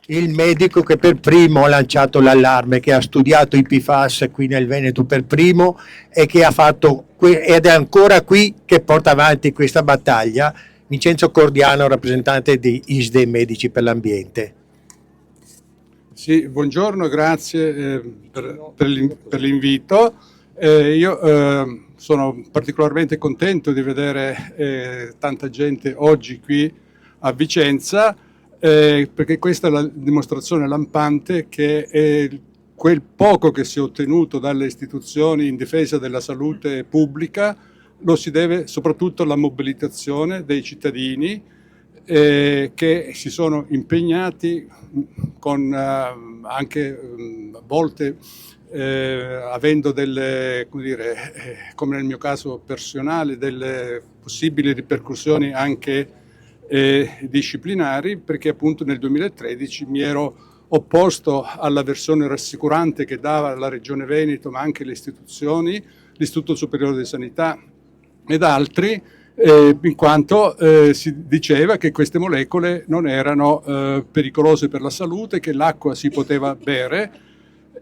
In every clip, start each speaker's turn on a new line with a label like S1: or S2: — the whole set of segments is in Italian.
S1: Il medico che per primo ha lanciato l'allarme, che ha studiato i PFAS qui nel Veneto per primo e che ha fatto ed è ancora qui che porta avanti questa battaglia, Vincenzo Cordiano, rappresentante di ISDE Medici per l'Ambiente.
S2: Sì, buongiorno, grazie per l'invito. Io sono particolarmente contento di vedere tanta gente oggi qui a Vicenza, perché questa è la dimostrazione lampante che quel poco che si è ottenuto dalle istituzioni in difesa della salute pubblica lo si deve soprattutto alla mobilitazione dei cittadini che si sono impegnati con anche a volte avendo delle, come dire, come nel mio caso personale, delle possibili ripercussioni anche disciplinari, perché appunto nel 2013 mi ero opposto alla versione rassicurante che dava la Regione Veneto, ma anche le istituzioni, l'Istituto Superiore di Sanità ed altri, in quanto si diceva che queste molecole non erano pericolose per la salute, che l'acqua si poteva bere,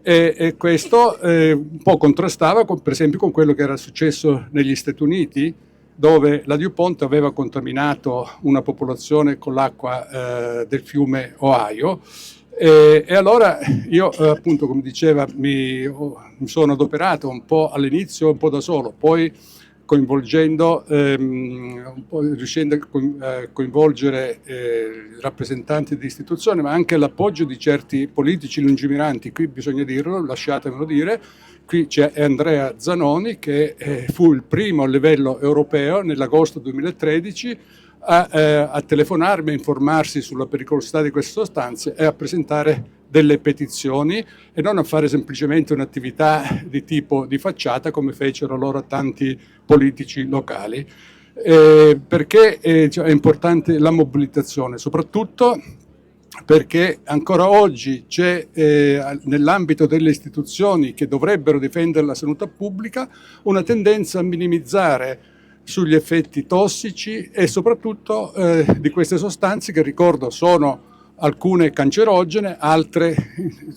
S2: e questo un po' contrastava per esempio con quello che era successo negli Stati Uniti, dove la DuPont aveva contaminato una popolazione con l'acqua del fiume Ohio. E allora io appunto, come diceva, mi sono adoperato un po' all'inizio, un po' da solo, poi coinvolgendo, riuscendo a coinvolgere rappresentanti di istituzioni, ma anche l'appoggio di certi politici lungimiranti. Qui bisogna dirlo, lasciatemelo dire, qui c'è Andrea Zanoni che fu il primo a livello europeo nell'agosto 2013 a telefonarmi, a informarsi sulla pericolosità di queste sostanze e a presentare delle petizioni e non a fare semplicemente un'attività di tipo di facciata come fecero allora tanti politici locali. Perché è importante la mobilitazione, soprattutto perché ancora oggi c'è nell'ambito delle istituzioni che dovrebbero difendere la salute pubblica una tendenza a minimizzare sugli effetti tossici e soprattutto di queste sostanze che, ricordo, sono alcune cancerogene, altre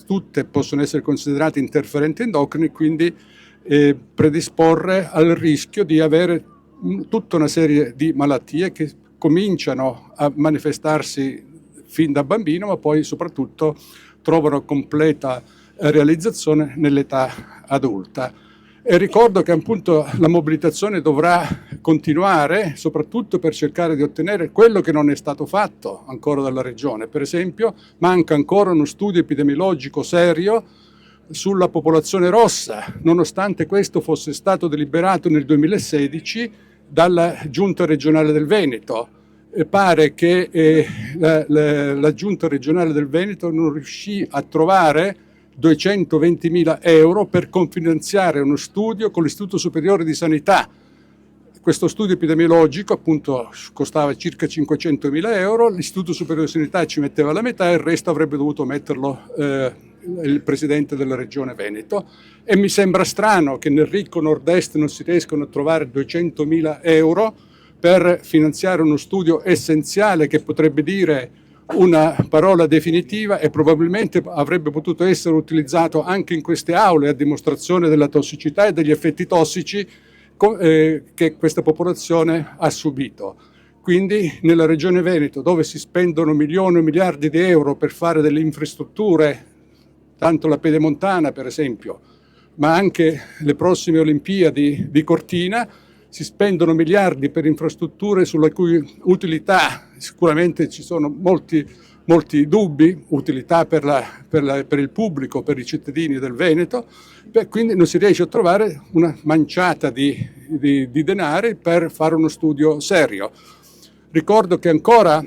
S2: tutte possono essere considerate interferenti endocrini, quindi predisporre al rischio di avere tutta una serie di malattie che cominciano a manifestarsi fin da bambino, ma poi soprattutto trovano completa realizzazione nell'età adulta. E ricordo che appunto la mobilitazione dovrà continuare, soprattutto per cercare di ottenere quello che non è stato fatto ancora dalla Regione. Per esempio, manca ancora uno studio epidemiologico serio sulla popolazione rossa, nonostante questo fosse stato deliberato nel 2016 dalla Giunta regionale del Veneto. Pare che la Giunta regionale del Veneto non riuscì a trovare 220.000 euro per confinanziare uno studio con l'Istituto Superiore di Sanità. Questo studio epidemiologico appunto costava circa 500.000 euro, l'Istituto Superiore di Sanità ci metteva la metà e il resto avrebbe dovuto metterlo il Presidente della Regione Veneto. E mi sembra strano che nel ricco nord-est non si riescano a trovare 200.000 euro per finanziare uno studio essenziale che potrebbe dire una parola definitiva e probabilmente avrebbe potuto essere utilizzato anche in queste aule a dimostrazione della tossicità e degli effetti tossici che questa popolazione ha subito. Quindi nella Regione Veneto, dove si spendono milioni e miliardi di euro per fare delle infrastrutture, tanto la Pedemontana per esempio, ma anche le prossime Olimpiadi di Cortina, si spendono miliardi per infrastrutture sulla cui utilità sicuramente ci sono molti dubbi, utilità per il pubblico, per i cittadini del Veneto, quindi non si riesce a trovare una manciata di denari per fare uno studio serio. Ricordo che ancora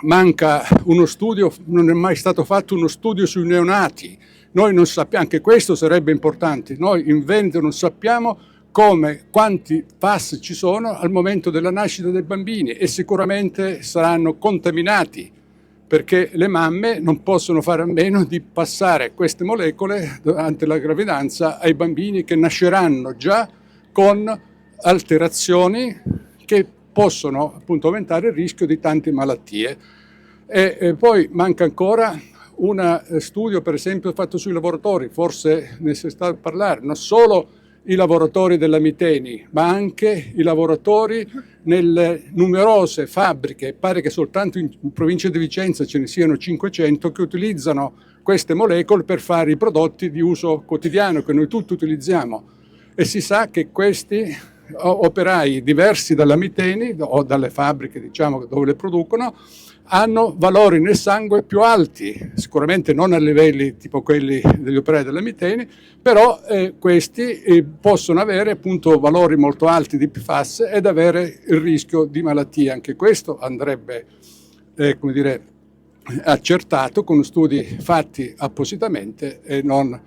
S2: manca uno studio, non è mai stato fatto uno studio sui neonati. Noi non sappiamo, anche questo sarebbe importante, noi in Veneto non sappiamo quanti PFAS ci sono al momento della nascita dei bambini e sicuramente saranno contaminati perché le mamme non possono fare a meno di passare queste molecole durante la gravidanza ai bambini che nasceranno già con alterazioni che possono appunto aumentare il rischio di tante malattie. E poi manca ancora un studio per esempio fatto sui lavoratori, forse ne si sta a parlare, non solo i lavoratori della Miteni, ma anche i lavoratori nelle numerose fabbriche, pare che soltanto in provincia di Vicenza ce ne siano 500, che utilizzano queste molecole per fare i prodotti di uso quotidiano che noi tutti utilizziamo. E si sa che questi operai diversi dalla Miteni o dalle fabbriche, diciamo, dove le producono, hanno valori nel sangue più alti, sicuramente non a livelli tipo quelli degli operai della Miteni, però questi possono avere appunto valori molto alti di PFAS ed avere il rischio di malattia. Anche questo andrebbe, come dire, accertato con studi fatti appositamente e non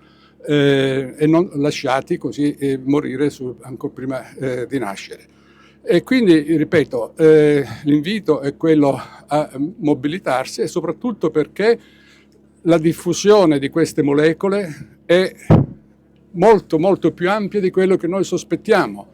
S2: lasciati così morire ancora prima di nascere. E quindi, ripeto, l'invito è quello a mobilitarsi e soprattutto perché la diffusione di queste molecole è molto molto più ampia di quello che noi sospettiamo.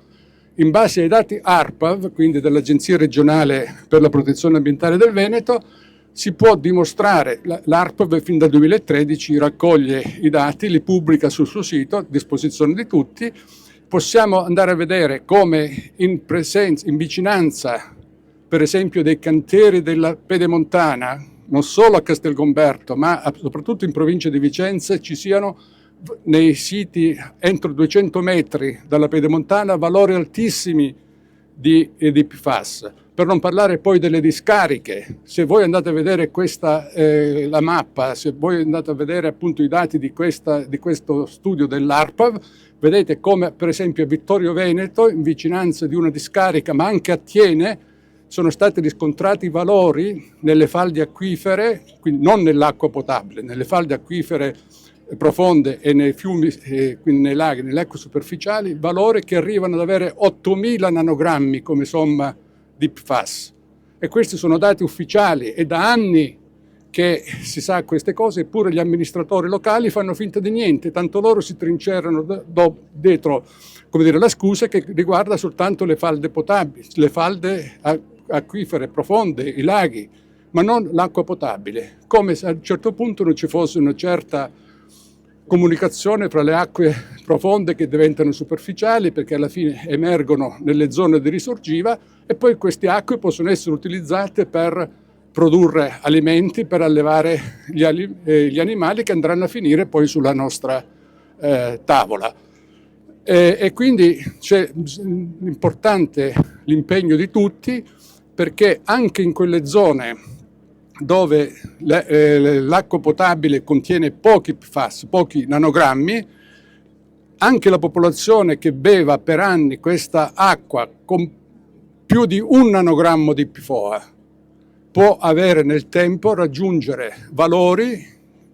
S2: In base ai dati ARPAV, quindi dell'Agenzia regionale per la protezione ambientale del Veneto, si può dimostrare, l'ARPAV fin dal 2013 raccoglie i dati, li pubblica sul suo sito a disposizione di tutti. Possiamo andare a vedere come in vicinanza, per esempio, dei cantieri della Pedemontana, non solo a Castelgomberto, ma soprattutto in provincia di Vicenza, ci siano nei siti entro 200 metri dalla Pedemontana valori altissimi di PFAS. Per non parlare poi delle discariche. Se voi andate a vedere la mappa, se voi andate a vedere appunto i dati di questo studio dell'ARPAV, vedete come per esempio a Vittorio Veneto, in vicinanza di una discarica, ma anche a Thiene, sono stati riscontrati valori nelle falde acquifere, quindi non nell'acqua potabile, nelle falde acquifere profonde e nei fiumi, quindi nei laghi, nelle acque superficiali, valori che arrivano ad avere 8.000 nanogrammi come somma di PFAS. E questi sono dati ufficiali e da anni che si sa queste cose, eppure gli amministratori locali fanno finta di niente, tanto loro si trincerano dietro, come dire, la scusa che riguarda soltanto le falde potabili, le falde acquifere profonde, i laghi, ma non l'acqua potabile, come se a un certo punto non ci fosse una certa comunicazione fra le acque profonde che diventano superficiali perché alla fine emergono nelle zone di risorgiva e poi queste acque possono essere utilizzate per produrre alimenti, per allevare gli animali che andranno a finire poi sulla nostra tavola. E quindi c'è importante l'impegno di tutti perché anche in quelle zone dove l'acqua potabile contiene pochi PFAS, pochi nanogrammi, anche la popolazione che beva per anni questa acqua con più di 1 nanogrammo di PFOA può avere nel tempo raggiungere valori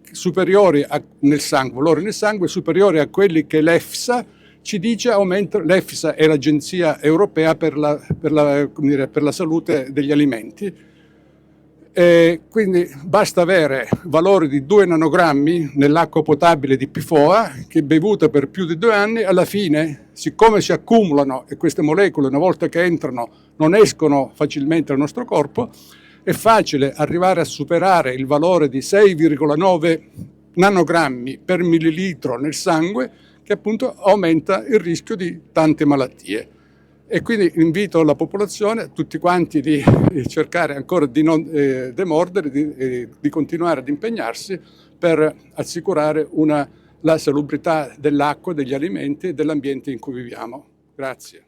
S2: superiori nel sangue superiori a quelli che l'EFSA ci dice aumenta. L'EFSA è l'Agenzia Europea per la salute degli alimenti. Quindi basta avere valori di 2 nanogrammi nell'acqua potabile di PFOA che bevuta per più di 2 anni, alla fine, siccome si accumulano e queste molecole una volta che entrano non escono facilmente dal nostro corpo, è facile arrivare a superare il valore di 6,9 nanogrammi per millilitro nel sangue, che appunto aumenta il rischio di tante malattie. E quindi invito la popolazione, tutti quanti, di cercare ancora di non demordere, di continuare ad impegnarsi per assicurare la salubrità dell'acqua, degli alimenti e dell'ambiente in cui viviamo. Grazie.